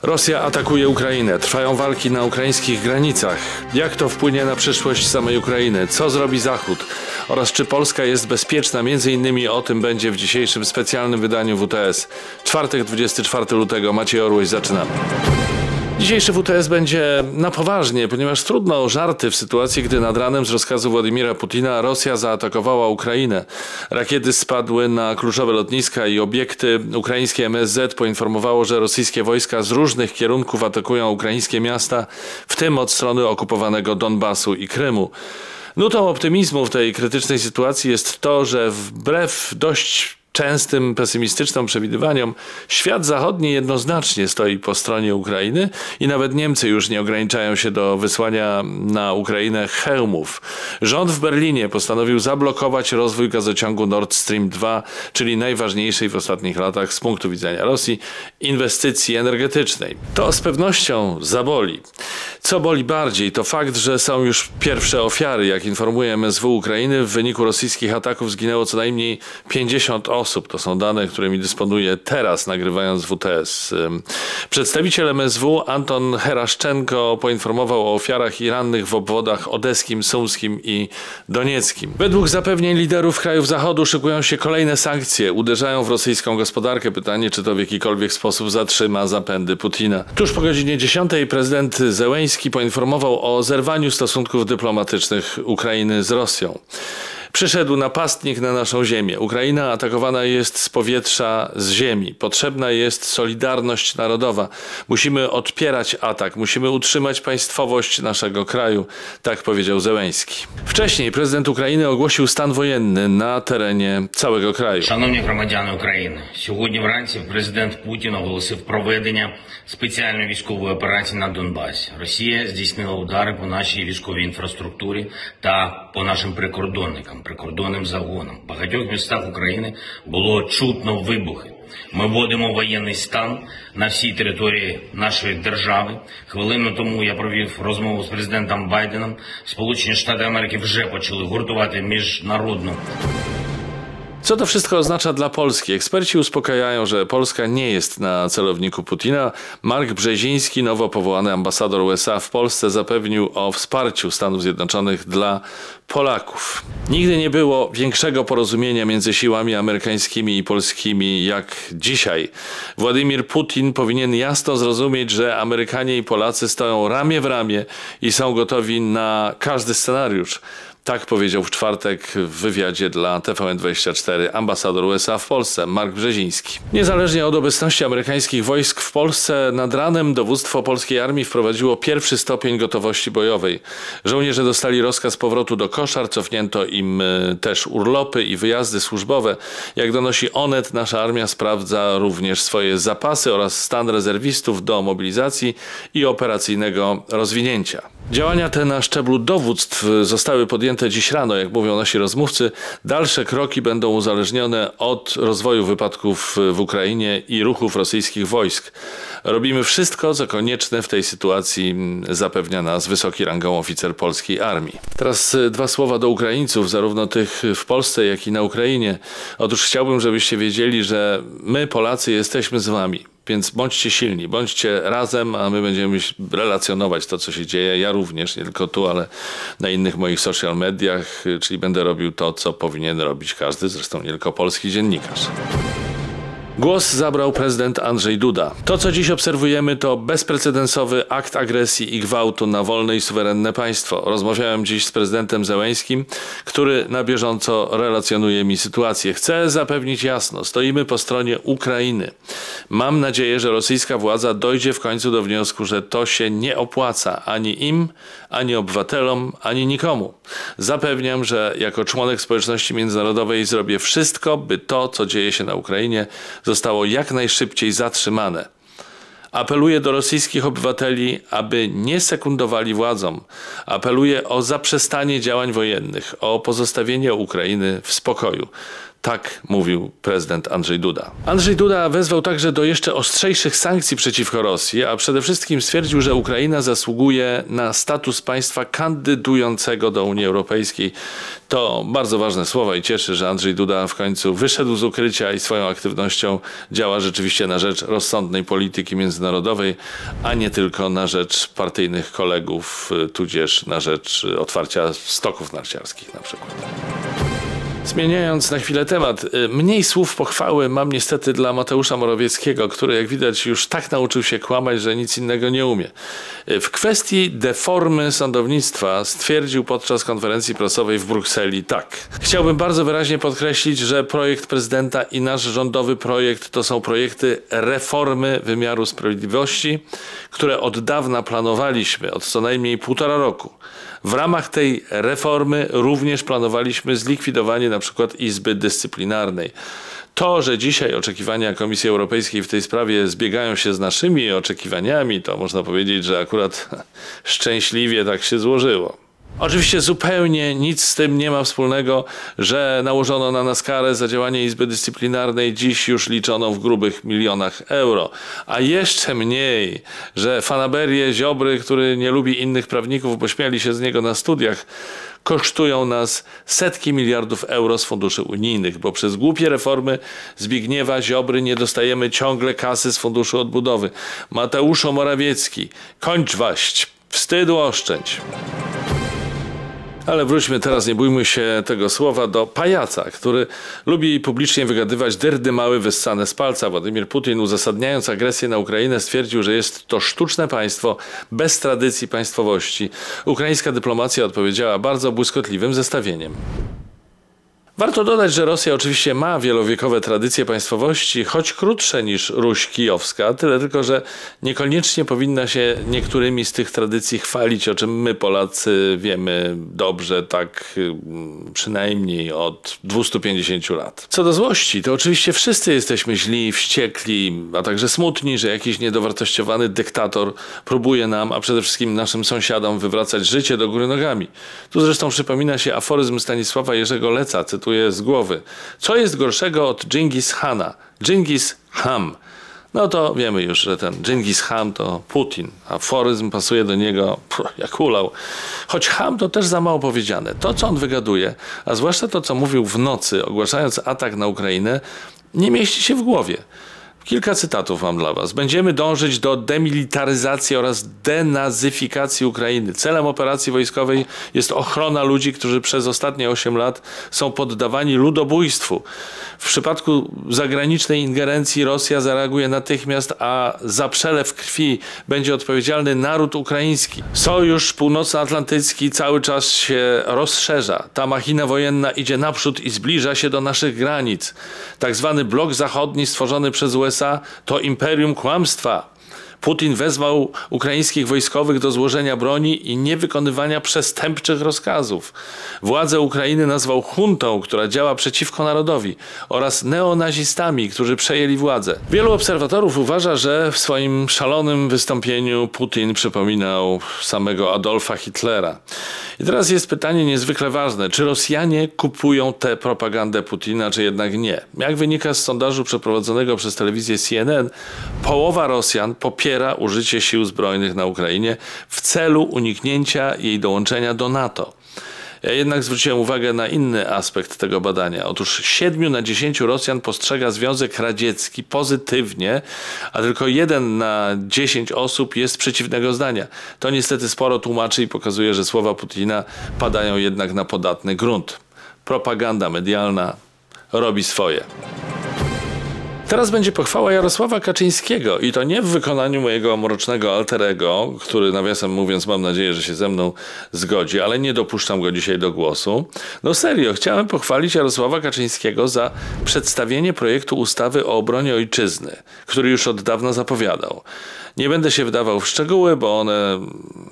Rosja atakuje Ukrainę. Trwają walki na ukraińskich granicach. Jak to wpłynie na przyszłość samej Ukrainy? Co zrobi Zachód? Oraz czy Polska jest bezpieczna? Między innymi o tym będzie w dzisiejszym specjalnym wydaniu WTS. Czwartek, 24 lutego. Maciej Orłoś, zaczynamy. Dzisiejszy WTS będzie na poważnie, ponieważ trudno o żarty w sytuacji, gdy nad ranem z rozkazu Władimira Putina Rosja zaatakowała Ukrainę. Rakiety spadły na kluczowe lotniska i obiekty. Ukraińskie MSZ poinformowało, że rosyjskie wojska z różnych kierunków atakują ukraińskie miasta, w tym od strony okupowanego Donbasu i Krymu. Nutą optymizmu w tej krytycznej sytuacji jest to, że wbrew dość częstym pesymistycznym przewidywaniom, świat zachodni jednoznacznie stoi po stronie Ukrainy i nawet Niemcy już nie ograniczają się do wysłania na Ukrainę hełmów. Rząd w Berlinie postanowił zablokować rozwój gazociągu Nord Stream 2, czyli najważniejszej w ostatnich latach z punktu widzenia Rosji inwestycji energetycznej. To z pewnością zaboli. Co boli bardziej, to fakt, że są już pierwsze ofiary. Jak informuje MSW Ukrainy, w wyniku rosyjskich ataków zginęło co najmniej 50 osób. To są dane, którymi dysponuję teraz, nagrywając WTS. Przedstawiciel MSW Anton Heraszczenko poinformował o ofiarach i rannych w obwodach odeskim, sumskim i donieckim. Według zapewnień liderów krajów Zachodu szykują się kolejne sankcje. Uderzają w rosyjską gospodarkę. Pytanie, czy to w jakikolwiek sposób zatrzyma zapędy Putina. Tuż po godzinie 10 prezydent Zełenski poinformował o zerwaniu stosunków dyplomatycznych Ukrainy z Rosją. Przyszedł napastnik na naszą ziemię. Ukraina atakowana jest z powietrza, z ziemi. Potrzebna jest solidarność narodowa. Musimy odpierać atak. Musimy utrzymać państwowość naszego kraju. Tak powiedział Zełenski. Wcześniej prezydent Ukrainy ogłosił stan wojenny na terenie całego kraju. Шановні громадяни України, сьогодні вранці президент Путін оголосив проведення спеціальної військової операції на Донбасі. Росія здійснила удари по нашій військовій інфраструктурі та по нашим прикордонним загонам. В багатьох містах України було чутно вибухи. Ми вводимо воєнний стан на всій території нашої держави. Хвилину тому я провів розмову з президентом Байденом. Сполучені Штати Америки вже почали гуртувати міжнародну. Co to wszystko oznacza dla Polski? Eksperci uspokajają, że Polska nie jest na celowniku Putina. Mark Brzeziński, nowo powołany ambasador USA w Polsce, zapewnił o wsparciu Stanów Zjednoczonych dla Polaków. Nigdy nie było większego porozumienia między siłami amerykańskimi i polskimi jak dzisiaj. Władimir Putin powinien jasno zrozumieć, że Amerykanie i Polacy stoją ramię w ramię i są gotowi na każdy scenariusz. Tak powiedział w czwartek w wywiadzie dla TVN24 ambasador USA w Polsce, Mark Brzeziński. Niezależnie od obecności amerykańskich wojsk w Polsce, nad ranem dowództwo polskiej armii wprowadziło pierwszy stopień gotowości bojowej. Żołnierze dostali rozkaz powrotu do koszar, cofnięto im też urlopy i wyjazdy służbowe. Jak donosi Onet, nasza armia sprawdza również swoje zapasy oraz stan rezerwistów do mobilizacji i operacyjnego rozwinięcia. Działania te na szczeblu dowództw zostały podjęte dziś rano, jak mówią nasi rozmówcy. Dalsze kroki będą uzależnione od rozwoju wypadków w Ukrainie i ruchów rosyjskich wojsk. Robimy wszystko, co konieczne w tej sytuacji, zapewnia nas wysoki rangą oficer polskiej armii. Teraz dwa słowa do Ukraińców, zarówno tych w Polsce, jak i na Ukrainie. Otóż chciałbym, żebyście wiedzieli, że my, Polacy, jesteśmy z wami. Więc bądźcie silni, bądźcie razem, a my będziemy relacjonować to, co się dzieje. Ja również, nie tylko tu, ale na innych moich social mediach, czyli będę robił to, co powinien robić każdy, zresztą nie tylko polski dziennikarz. Głos zabrał prezydent Andrzej Duda. To, co dziś obserwujemy, to bezprecedensowy akt agresji i gwałtu na wolne i suwerenne państwo. Rozmawiałem dziś z prezydentem Zełenskim, który na bieżąco relacjonuje mi sytuację. Chcę zapewnić jasno, stoimy po stronie Ukrainy. Mam nadzieję, że rosyjska władza dojdzie w końcu do wniosku, że to się nie opłaca ani im, ani obywatelom, ani nikomu. Zapewniam, że jako członek społeczności międzynarodowej zrobię wszystko, by to, co dzieje się na Ukrainie, zostało jak najszybciej zatrzymane. Apeluję do rosyjskich obywateli, aby nie sekundowali władzom. Apeluję o zaprzestanie działań wojennych, o pozostawienie Ukrainy w spokoju. Tak mówił prezydent Andrzej Duda. Andrzej Duda wezwał także do jeszcze ostrzejszych sankcji przeciwko Rosji, a przede wszystkim stwierdził, że Ukraina zasługuje na status państwa kandydującego do Unii Europejskiej. To bardzo ważne słowa i cieszy, że Andrzej Duda w końcu wyszedł z ukrycia i swoją aktywnością działa rzeczywiście na rzecz rozsądnej polityki międzynarodowej, a nie tylko na rzecz partyjnych kolegów, tudzież na rzecz otwarcia stoków narciarskich na przykład. Zmieniając na chwilę temat, mniej słów pochwały mam niestety dla Mateusza Morawieckiego, który jak widać już tak nauczył się kłamać, że nic innego nie umie. W kwestii deformy sądownictwa stwierdził podczas konferencji prasowej w Brukseli tak. Chciałbym bardzo wyraźnie podkreślić, że projekt prezydenta i nasz rządowy projekt to są projekty reformy wymiaru sprawiedliwości, które od dawna planowaliśmy, od co najmniej 1,5 roku. W ramach tej reformy również planowaliśmy zlikwidowanie na przykład Izby Dyscyplinarnej. To, że dzisiaj oczekiwania Komisji Europejskiej w tej sprawie zbiegają się z naszymi oczekiwaniami, to można powiedzieć, że akurat szczęśliwie tak się złożyło. Oczywiście zupełnie nic z tym nie ma wspólnego, że nałożono na nas karę za działanie Izby Dyscyplinarnej dziś już liczoną w grubych milionach euro. A jeszcze mniej, że fanaberie Ziobry, który nie lubi innych prawników, bo śmiali się z niego na studiach, kosztują nas setki miliardów euro z funduszy unijnych, bo przez głupie reformy Zbigniewa Ziobry nie dostajemy ciągle kasy z Funduszu Odbudowy. Mateuszu Morawiecki, kończ waść, wstydu oszczędź. Ale wróćmy teraz, nie bójmy się tego słowa, do pajaca, który lubi publicznie wygadywać dyrdymały wyssane z palca. Władimir Putin, uzasadniając agresję na Ukrainę, stwierdził, że jest to sztuczne państwo bez tradycji państwowości. Ukraińska dyplomacja odpowiedziała bardzo błyskotliwym zestawieniem. Warto dodać, że Rosja oczywiście ma wielowiekowe tradycje państwowości, choć krótsze niż Ruś kijowska, tyle tylko, że niekoniecznie powinna się niektórymi z tych tradycji chwalić, o czym my Polacy wiemy dobrze, tak przynajmniej od 250 lat. Co do złości, to oczywiście wszyscy jesteśmy źli, wściekli, a także smutni, że jakiś niedowartościowany dyktator próbuje nam, a przede wszystkim naszym sąsiadom wywracać życie do góry nogami. Tu zresztą przypomina się aforyzm Stanisława Jerzego Leca, cytuję z głowy. Co jest gorszego od Dżingis Hana? Dżingis Ham. No to wiemy już, że ten Dżingis Ham to Putin. Aforyzm pasuje do niego jak hulał. Choć Ham to też za mało powiedziane. To, co on wygaduje, a zwłaszcza to, co mówił w nocy, ogłaszając atak na Ukrainę, nie mieści się w głowie. Kilka cytatów mam dla was. Będziemy dążyć do demilitaryzacji oraz denazyfikacji Ukrainy. Celem operacji wojskowej jest ochrona ludzi, którzy przez ostatnie 8 lat są poddawani ludobójstwu. W przypadku zagranicznej ingerencji Rosja zareaguje natychmiast, a za przelew krwi będzie odpowiedzialny naród ukraiński. Sojusz Północnoatlantycki cały czas się rozszerza. Ta machina wojenna idzie naprzód i zbliża się do naszych granic. Tak zwany blok zachodni stworzony przez USA to imperium kłamstwa. Putin wezwał ukraińskich wojskowych do złożenia broni i niewykonywania przestępczych rozkazów. Władze Ukrainy nazwał juntą, która działa przeciwko narodowi, oraz neonazistami, którzy przejęli władzę. Wielu obserwatorów uważa, że w swoim szalonym wystąpieniu Putin przypominał samego Adolfa Hitlera. I teraz jest pytanie niezwykle ważne, czy Rosjanie kupują tę propagandę Putina, czy jednak nie. Jak wynika z sondażu przeprowadzonego przez telewizję CNN, połowa Rosjan popiera użycie sił zbrojnych na Ukrainie w celu uniknięcia jej dołączenia do NATO. Ja jednak zwróciłem uwagę na inny aspekt tego badania. Otóż 7 na 10 Rosjan postrzega Związek Radziecki pozytywnie, a tylko 1 na 10 osób jest przeciwnego zdania. To niestety sporo tłumaczy i pokazuje, że słowa Putina padają jednak na podatny grunt. Propaganda medialna robi swoje. Teraz będzie pochwała Jarosława Kaczyńskiego i to nie w wykonaniu mojego mrocznego alterego, który nawiasem mówiąc mam nadzieję, że się ze mną zgodzi, ale nie dopuszczam go dzisiaj do głosu. No serio, chciałem pochwalić Jarosława Kaczyńskiego za przedstawienie projektu ustawy o obronie ojczyzny, który już od dawna zapowiadał. Nie będę się wdawał w szczegóły, bo one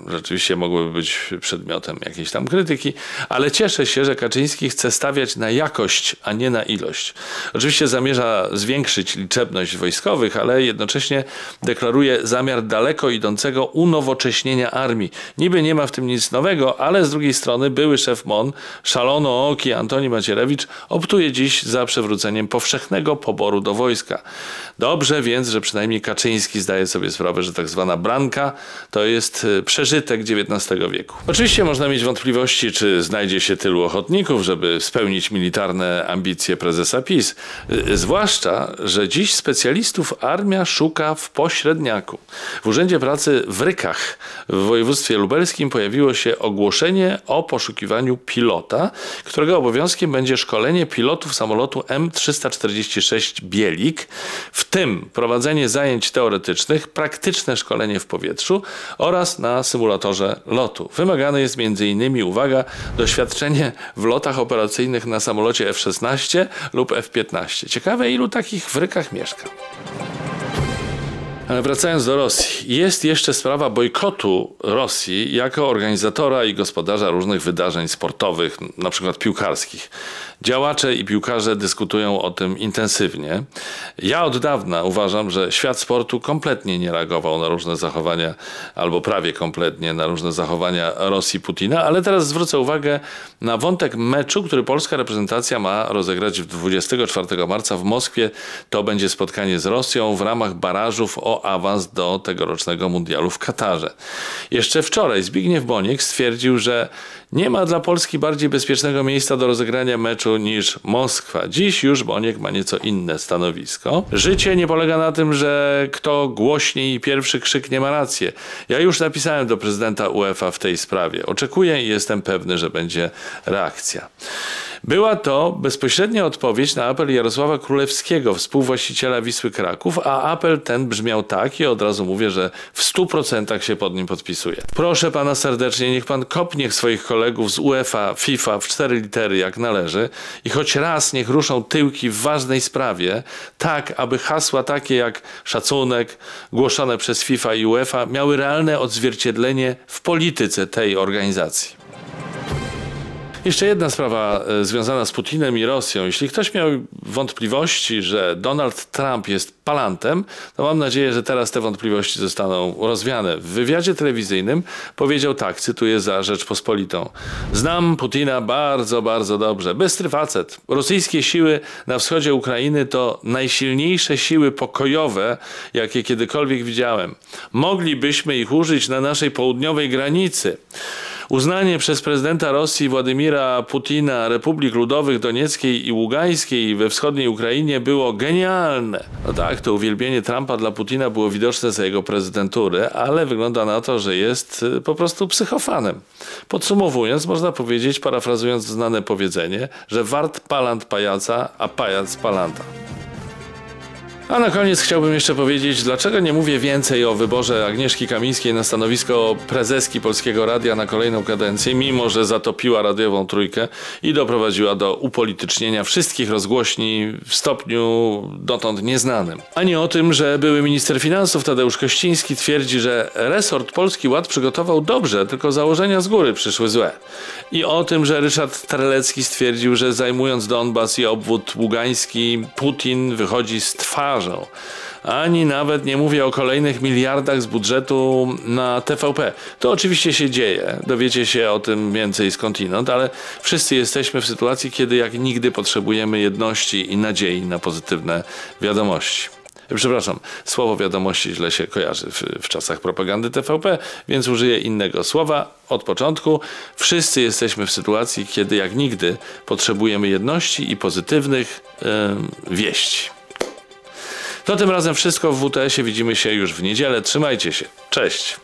rzeczywiście mogłyby być przedmiotem jakiejś tam krytyki, ale cieszę się, że Kaczyński chce stawiać na jakość, a nie na ilość. Oczywiście zamierza zwiększyć zwiększyć liczebność wojskowych, ale jednocześnie deklaruje zamiar daleko idącego unowocześnienia armii. Niby nie ma w tym nic nowego, ale z drugiej strony były szef MON, szalonooki Antoni Macierewicz, optuje dziś za przywróceniem powszechnego poboru do wojska. Dobrze więc, że przynajmniej Kaczyński zdaje sobie sprawę, że tak zwana branka to jest przeżytek XIX wieku. Oczywiście można mieć wątpliwości, czy znajdzie się tylu ochotników, żeby spełnić militarne ambicje prezesa PiS. Zwłaszcza, że dziś specjalistów armia szuka w pośredniaku. W Urzędzie Pracy w Rykach w województwie lubelskim pojawiło się ogłoszenie o poszukiwaniu pilota, którego obowiązkiem będzie szkolenie pilotów samolotu M346 Bielik, w tym prowadzenie zajęć teoretycznych, praktyczne szkolenie w powietrzu oraz na symulatorze lotu. Wymagane jest m.in. uwaga, doświadczenie w lotach operacyjnych na samolocie F-16 lub F-15. Ciekawe, ilu takich w Rykach mieszka. Ale wracając do Rosji, jest jeszcze sprawa bojkotu Rosji jako organizatora i gospodarza różnych wydarzeń sportowych, na przykład piłkarskich. Działacze i piłkarze dyskutują o tym intensywnie. Ja od dawna uważam, że świat sportu kompletnie nie reagował na różne zachowania, albo prawie kompletnie na różne zachowania Rosji Putina, ale teraz zwrócę uwagę na wątek meczu, który polska reprezentacja ma rozegrać 24 marca w Moskwie. To będzie spotkanie z Rosją w ramach barażów o awans do tegorocznego mundialu w Katarze. Jeszcze wczoraj Zbigniew Boniek stwierdził, że nie ma dla Polski bardziej bezpiecznego miejsca do rozegrania meczu niż Moskwa. Dziś już Boniek ma nieco inne stanowisko. Życie nie polega na tym, że kto głośniej i pierwszy krzyknie ma rację. Ja już napisałem do prezydenta UEFA w tej sprawie. Oczekuję i jestem pewny, że będzie reakcja. Była to bezpośrednia odpowiedź na apel Jarosława Królewskiego, współwłaściciela Wisły Kraków, a apel ten brzmiał tak i od razu mówię, że w 100% się pod nim podpisuję. Proszę pana serdecznie, niech pan kopnie swoich kolegów z UEFA, FIFA w 4 litery jak należy i choć raz niech ruszą tyłki w ważnej sprawie, tak aby hasła takie jak szacunek, głoszone przez FIFA i UEFA miały realne odzwierciedlenie w polityce tej organizacji. Jeszcze jedna sprawa związana z Putinem i Rosją. Jeśli ktoś miał wątpliwości, że Donald Trump jest palantem, to mam nadzieję, że teraz te wątpliwości zostaną rozwiane. W wywiadzie telewizyjnym powiedział tak, cytuję za Rzeczpospolitą. Znam Putina bardzo, bardzo dobrze. Bystry facet. Rosyjskie siły na wschodzie Ukrainy to najsilniejsze siły pokojowe, jakie kiedykolwiek widziałem. Moglibyśmy ich użyć na naszej południowej granicy. Uznanie przez prezydenta Rosji Władimira Putina Republik Ludowych Donieckiej i Ługańskiej we wschodniej Ukrainie było genialne. No tak, to uwielbienie Trumpa dla Putina było widoczne za jego prezydentury, ale wygląda na to, że jest po prostu psychofanem. Podsumowując, można powiedzieć, parafrazując znane powiedzenie, że wart palant pajaca, a pajac palanta. A na koniec chciałbym jeszcze powiedzieć, dlaczego nie mówię więcej o wyborze Agnieszki Kamińskiej na stanowisko prezeski Polskiego Radia na kolejną kadencję, mimo że zatopiła radiową trójkę i doprowadziła do upolitycznienia wszystkich rozgłośni w stopniu dotąd nieznanym. Ani o tym, że były minister finansów Tadeusz Kościński twierdzi, że resort Polski Ład przygotował dobrze, tylko założenia z góry przyszły złe. I o tym, że Ryszard Terlecki stwierdził, że zajmując Donbas i obwód ługański, Putin wychodzi z twarzą. Ani nawet nie mówię o kolejnych miliardach z budżetu na TVP. To oczywiście się dzieje, dowiecie się o tym więcej skądinąd, ale wszyscy jesteśmy w sytuacji, kiedy jak nigdy potrzebujemy jedności i nadziei na pozytywne wiadomości. Przepraszam, słowo wiadomości źle się kojarzy w czasach propagandy TVP, więc użyję innego słowa. Od początku wszyscy jesteśmy w sytuacji, kiedy jak nigdy potrzebujemy jedności i pozytywnych wieści. To tym razem wszystko w WTS-ie. Widzimy się już w niedzielę. Trzymajcie się. Cześć.